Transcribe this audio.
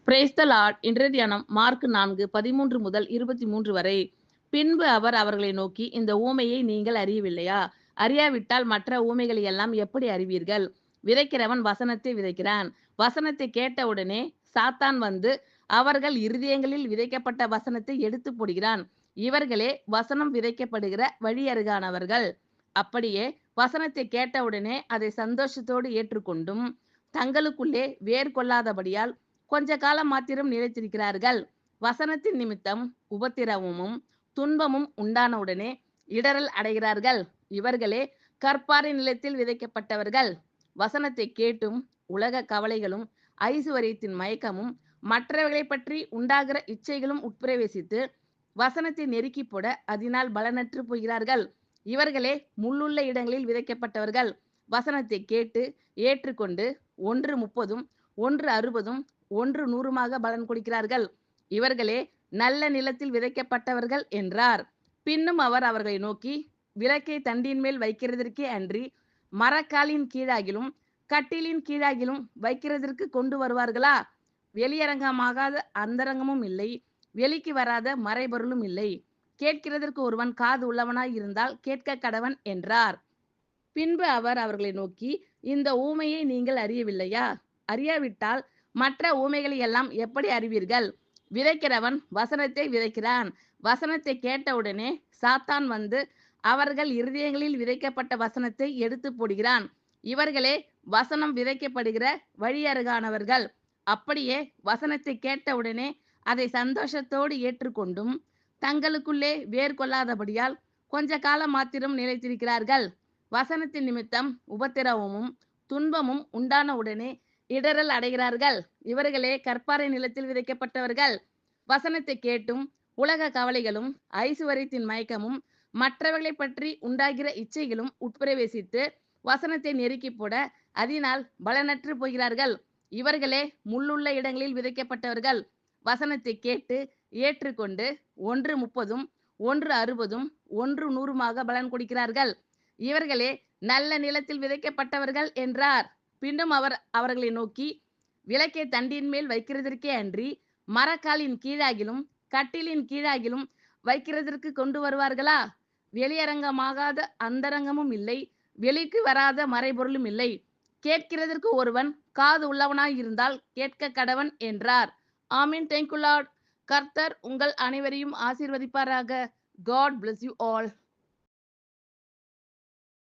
Praise the Lord. இன்றைய தியானம் mark 4:13 முதல் 23 வரை. பின்பு அவர் அவர்களை நோக்கி, இந்த ஊமையை நீங்கள் அறியவில்லையா? அறியாவிட்டால் மற்ற ஊமைகளை எல்லாம் எப்படி அறிவீர்கள்? விதைக்கிறவன் வசனத்தை விதைக்கிறான். வசனத்தை கேட்டவுடனே சாத்தான் வந்து அவர்கள் இருதயங்களில் விதைக்கப்பட்ட வசனத்தை எடுத்து போடுகிறான். இவர்களே வசனம் விதைக்கப்படுகிற வழியருகானவர்கள். அப்படியே வசனத்தை கேட்டவுடனே அதை சந்தோஷத்தோடு ஏற்றுக்கொண்டும் தங்களுக்குள்ளே வேர் கொள்ளாதபடியால் கொஞ்ச காலம் மாத்திரம் நிலைத்திருக்கிறார்கள். வசனத்தின் நிமித்தம் உபத்திரவமும் துன்பமும் உண்டானவுடனே இடறல் அடைகிறார்கள். இவர்களே கற்பாறை நிலத்தில் விதைக்கப்பட்டவர்கள். வசனத்தை கேட்டும் உலக கவலைகளும் ஐசுவரியத்தின் மயக்கமும் மற்றவர்களை பற்றி உண்டாகிற இச்சைகளும் உட்பிரவேசித்து வசனத்தை நெருக்கி போட அதனால் பலனற்று போகிறார்கள். இவர்களே முள்ளுள்ள இடங்களில் விதைக்கப்பட்டவர்கள். வசனத்தை கேட்டு ஏற்றுக்கொண்டு 1 30, 1 60, 1 100 பலன் கொடுக்கிறார்கள். இவர்களே நல்ல நிலத்தில் விதைக்கப்பட்டவர்கள் என்றார். பின்னும் அவர் அவர்களை நோக்கி, விளக்கை தண்டின் மேல் வைக்கிறதற்கே அன்றி மரக்காலின் கீழாகிலும் கட்டிலின் கீழாகிலும் வைக்கிறதற்கு கொண்டு வருவார்களா? வெளியரங்கமாகாத அந்தரங்கமும் இல்லை, வெளிக்கு வராத மறைபொருளும் இல்லை. கேட்கிறதற்கு ஒருவன் காது உள்ளவனாய் இருந்தால் கேட்க கடவன் என்றார். பின்பு அவர் அவர்களை நோக்கி, இந்த ஊமையை நீங்கள் அறியவில்லையா? அறியாவிட்டால் மற்ற ஊமைகளை எல்லாம் எப்படி அறிவீர்கள்? விதைக்கிறவன் வசனத்தை விதைக்கிறான். வசனத்தை கேட்டவுடனே சாத்தான் வந்து அவர்கள் இருதயங்களில் விதைக்கப்பட்ட வசனத்தை எடுத்து போடுகிறான். இவர்களே வசனம் விதைக்கப்படுகிற வழியருகானவர்கள். அப்படியே வசனத்தை கேட்டவுடனே அதை சந்தோஷத்தோடு ஏற்றுக்கொண்டும் தங்களுக்குள்ளே வேர் கொள்ளாதபடியால் கொஞ்ச காலம் மாத்திரம் நிலைத்திருக்கிறார்கள். வசனத்தின் நிமித்தம் உபத்திரவமும் துன்பமும் உண்டான உடனே இடறல் அடைகிறார்கள். இவர்களே கற்பாறை நிலத்தில் விதைக்கப்பட்டவர்கள். வசனத்தை கேட்டும் உலக கவலைகளும் ஐசுவரியத்தின் மயக்கமும் மற்றவர்களை பற்றி உண்டாகிற இச்சைகளும் உட்பிரவேசித்து வசனத்தை நெருக்கி போட அதனால் பலனற்று போகிறார்கள். இவர்களே முள்ளுள்ள இடங்களில் விதைக்கப்பட்டவர்கள். வசனத்தை கேட்டு ஏற்றுக்கொண்டு 1 30, 1 60, 1 100 பலன் கொடுக்கிறார்கள். இவர்களே நல்ல நிலத்தில் விதைக்கப்பட்டவர்கள் என்றார். பின்னும் அவர் அவர்களை நோக்கி, விளக்கை தண்டின் மேல் வைக்கிறதற்கே அன்றி மரக்காலின் கீழாகிலும் கட்டிலின் கீழாகிலும் வைக்கிறதற்கு கொண்டு வருவார்களா? வெளியரங்கமாகாத அந்தரங்கமும் இல்லை, வெளிக்கு வராத மறைபொருளும் இல்லை. கேட்கிறதற்கு ஒருவன் காது உள்ளவனாய் இருந்தால் கேட்க கடவன் என்றார். ஆமீன். Thank you Lord. கர்த்தர் உங்கள் அனைவரையும் ஆசீர்வதிப்பாராக. God bless you all.